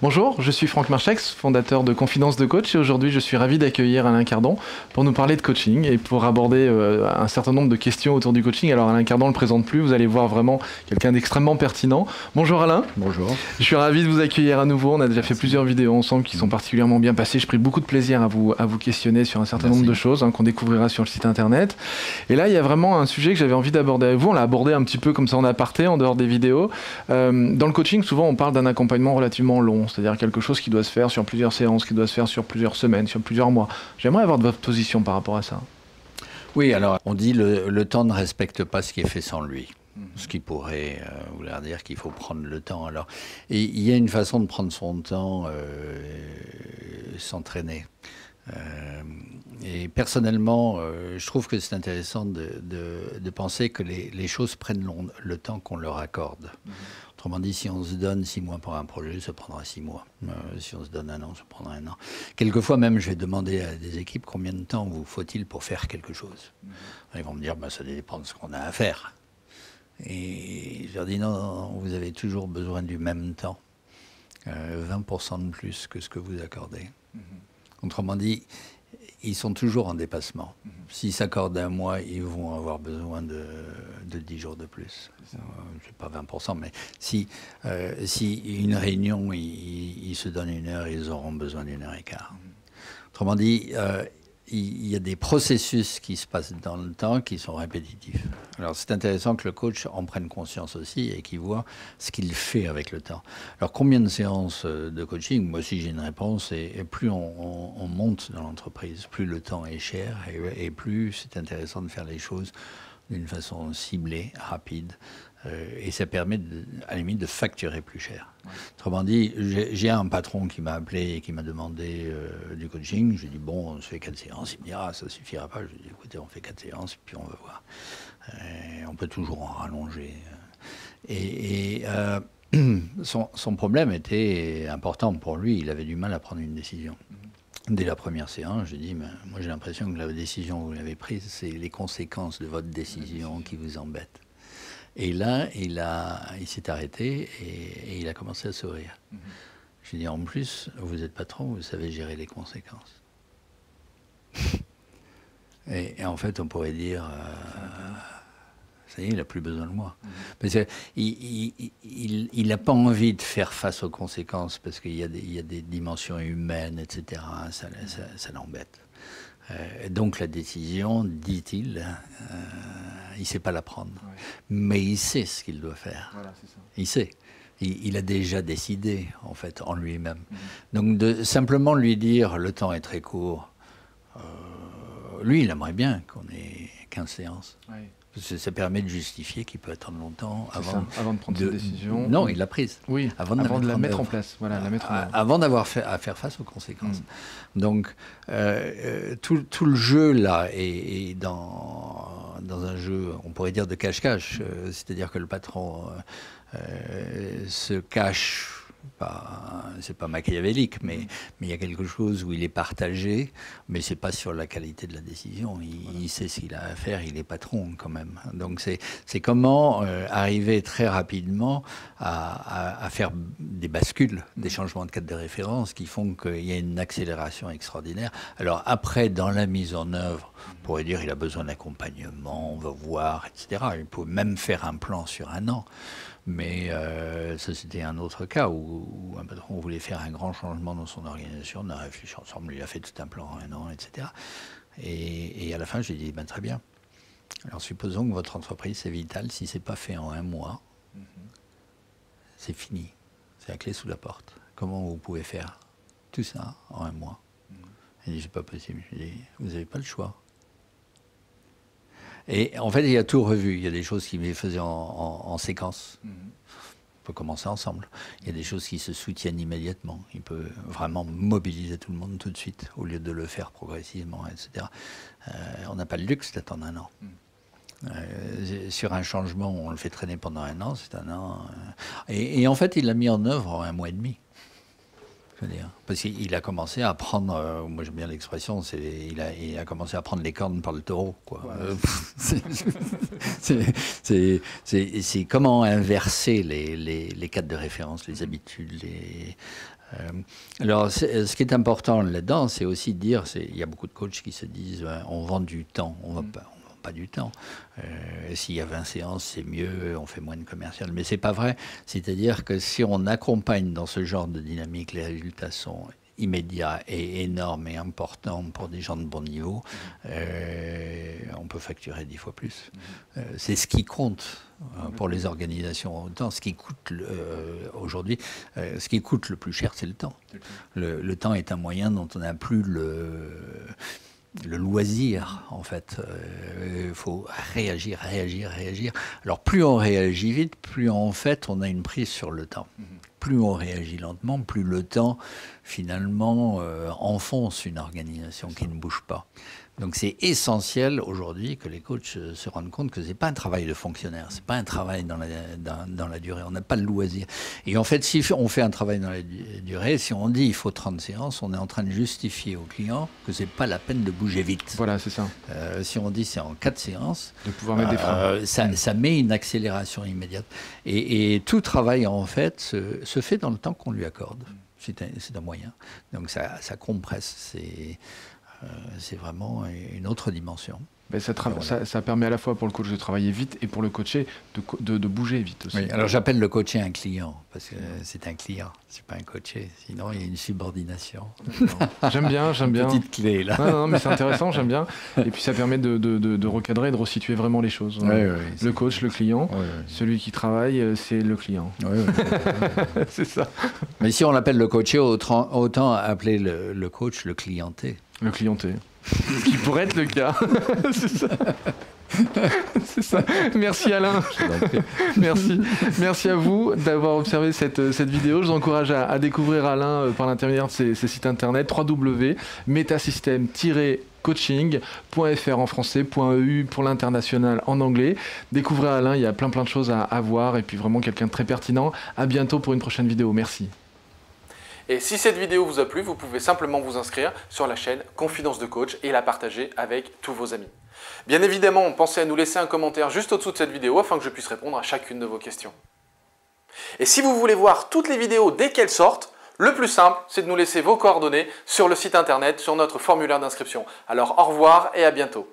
Bonjour, je suis Franck Marchex, fondateur de Confidence de Coach et aujourd'hui je suis ravi d'accueillir Alain Cardon pour nous parler de coaching et pour aborder un certain nombre de questions autour du coaching. Alors Alain Cardon ne le présente plus, vous allez voir vraiment quelqu'un d'extrêmement pertinent. Bonjour Alain. Bonjour. Je suis ravi de vous accueillir à nouveau, on a déjà fait plusieurs vidéos ensemble qui sont particulièrement bien passées. J'ai pris beaucoup de plaisir à vous questionner sur un certain nombre de choses qu'on découvrira sur le site internet. Et là il y a vraiment un sujet que j'avais envie d'aborder avec vous, on l'a abordé un petit peu comme ça en aparté, en dehors des vidéos. Dans le coaching, souvent on parle d'un accompagnement relativement long, c'est-à-dire quelque chose qui doit se faire sur plusieurs séances, qui doit se faire sur plusieurs semaines, sur plusieurs mois. J'aimerais avoir de votre position par rapport à ça. Oui, alors on dit le temps ne respecte pas ce qui est fait sans lui. Ce qui pourrait vouloir dire qu'il faut prendre le temps. Alors, il y a une façon de prendre son temps, s'entraîner. Et personnellement, je trouve que c'est intéressant de penser que les choses prennent le temps qu'on leur accorde. Autrement dit, si on se donne 6 mois pour un projet, ça prendra 6 mois. Si on se donne 1 an, ça prendra 1 an. Quelquefois même, je vais demander à des équipes combien de temps vous faut-il pour faire quelque chose. Ils vont me dire, ça dépend de ce qu'on a à faire. Et je leur dis, non, vous avez toujours besoin du même temps. 20% de plus que ce que vous accordez. Autrement dit, ils sont toujours en dépassement. S'ils s'accordent 1 mois, ils vont avoir besoin de 10 jours de plus. C'est pas 20%, mais si une réunion, ils se donnent 1 heure, ils auront besoin d'1 heure et quart. Autrement dit, il y a des processus qui se passent dans le temps qui sont répétitifs. Alors c'est intéressant que le coach en prenne conscience aussi et qu'il voit ce qu'il fait avec le temps. Alors combien de séances de coaching? Moi aussi j'ai une réponse, et plus on monte dans l'entreprise, plus le temps est cher et plus c'est intéressant de faire les choses d'une façon ciblée, rapide. Et ça permet, à la limite, de facturer plus cher. Autrement dit, j'ai un patron qui m'a appelé et qui m'a demandé du coaching. Je lui ai dit, bon, on se fait 4 séances. Il me dit, ça suffira pas. Je lui ai dit, écoutez, on fait 4 séances et puis on va voir. On peut toujours en rallonger. Son problème était important pour lui. Il avait du mal à prendre une décision. Dès la première séance, je lui ai dit, moi j'ai l'impression que la décision que vous l'avez prise, c'est les conséquences de votre décision qui vous embêtent. Et là, il s'est arrêté et il a commencé à sourire. J'ai dit, en plus, vous êtes patron, vous savez gérer les conséquences. et en fait, on pourrait dire, ça y est, il n'a plus besoin de moi. Parce qu'il n'a pas envie de faire face aux conséquences parce qu'il y a des dimensions humaines, etc. Ça l'embête. Donc la décision, dit-il, il ne sait pas la prendre. Ouais. Mais il sait ce qu'il doit faire. Voilà, c'est ça. Il sait. Il a déjà décidé, en fait, en lui-même. Donc de simplement lui dire, le temps est très court, lui, il aimerait bien qu'on ait 15 séances. Ouais. Parce que ça permet de justifier qu'il peut attendre longtemps avant de prendre cette décision. Non, il l'a prise. Oui, avant de la mettre en place. Voilà, la mettre avant d'avoir à faire face aux conséquences. Donc, tout le jeu, là, est dans un jeu, on pourrait dire, de cache-cache. C'est-à-dire que le patron se cache. C'est pas machiavélique, mais il y a quelque chose où il est partagé, mais c'est pas sur la qualité de la décision. Il sait ce qu'il a à faire, il est patron quand même. Donc c'est comment arriver très rapidement à faire des bascules, des changements de cadre de référence qui font qu'il y a une accélération extraordinaire. Alors après, dans la mise en œuvre, on pourrait dire il a besoin d'accompagnement, on va voir, etc. Il peut même faire un plan sur 1 an. Mais ça, c'était un autre cas où un patron voulait faire un grand changement dans son organisation. On a réfléchi ensemble, il a fait tout un plan en 1 an, etc. Et à la fin, j'ai dit, très bien. Alors, supposons que votre entreprise, c'est vital. Si ce n'est pas fait en 1 mois, c'est fini. C'est la clé sous la porte. Comment vous pouvez faire tout ça en 1 mois? Il dit, c'est pas possible. Je lui ai dit, vous n'avez pas le choix. Et en fait, il a tout revu. Il y a des choses qu'il faisait en séquence. On peut commencer ensemble. Il y a des choses qui se soutiennent immédiatement. Il peut vraiment mobiliser tout le monde tout de suite, au lieu de le faire progressivement, etc. On n'a pas le luxe d'attendre 1 an. Sur un changement, on le fait traîner pendant 1 an, c'est 1 an. Et en fait, il l'a mis en œuvre en 1 mois et demi. Je veux dire. Parce qu'il a commencé à prendre, moi j'aime bien l'expression, il a commencé à prendre les cornes par le taureau, quoi. C'est comment inverser les cadres de référence, les habitudes, Alors, ce qui est important là-dedans, c'est aussi de dire, il y a beaucoup de coachs qui se disent, on vend du temps, on vend pas du temps. S'il y a 20 séances, c'est mieux, on fait moins de commercial. Mais c'est pas vrai. C'est-à-dire que si on accompagne dans ce genre de dynamique, les résultats sont immédiats et énormes et importants pour des gens de bon niveau, on peut facturer 10 fois plus. C'est ce qui compte pour les organisations. Autant ce qui coûte aujourd'hui, ce qui coûte le plus cher, c'est le temps. Le temps est un moyen dont on n'a plus le loisir, en fait. Il faut réagir. Alors, plus on réagit vite, plus en fait, on a une prise sur le temps. Plus on réagit lentement, plus le temps, finalement, enfonce une organisation qui ne bouge pas. Donc c'est essentiel aujourd'hui que les coachs se rendent compte que c'est pas un travail de fonctionnaire, c'est pas un travail dans la durée, on n'a pas le loisir. Et en fait, si on fait un travail dans la durée, si on dit il faut 30 séances, on est en train de justifier au client que c'est pas la peine de bouger vite. Voilà, c'est ça. Si on dit c'est en 4 séances, de pouvoir mettre des freins. Ça met une accélération immédiate. Et tout travail en fait se fait dans le temps qu'on lui accorde. C'est un moyen. Donc ça compresse. C'est vraiment une autre dimension. Ben ça permet à la fois pour le coach de travailler vite et pour le coaché de bouger vite aussi. Oui, alors j'appelle le coaché un client, parce que c'est un client, c'est pas un coaché. Sinon, il y a une subordination. J'aime bien. Petite clé, là. Non, mais c'est intéressant, j'aime bien. Et puis ça permet de recadrer et de resituer vraiment les choses. Oui, le coach, le client. Oui. Celui qui travaille, c'est le client. Oui. C'est ça. Mais si on l'appelle le coaché, autant appeler le coach le clienté. Le clienté. Ce qui pourrait être le cas. C'est ça. C'est ça. Merci Alain. Merci à vous d'avoir observé cette vidéo. Je vous encourage à découvrir Alain par l'intermédiaire de ses sites internet www.metasystem-coaching.fr en français, .eu pour l'international en anglais. Découvrez Alain, il y a plein de choses à voir et puis vraiment quelqu'un de très pertinent. À bientôt pour une prochaine vidéo. Merci. Et si cette vidéo vous a plu, vous pouvez simplement vous inscrire sur la chaîne Confidence de Coach et la partager avec tous vos amis. Bien évidemment, pensez à nous laisser un commentaire juste au-dessous de cette vidéo afin que je puisse répondre à chacune de vos questions. Et si vous voulez voir toutes les vidéos dès qu'elles sortent, le plus simple, c'est de nous laisser vos coordonnées sur le site internet, sur notre formulaire d'inscription. Alors au revoir et à bientôt.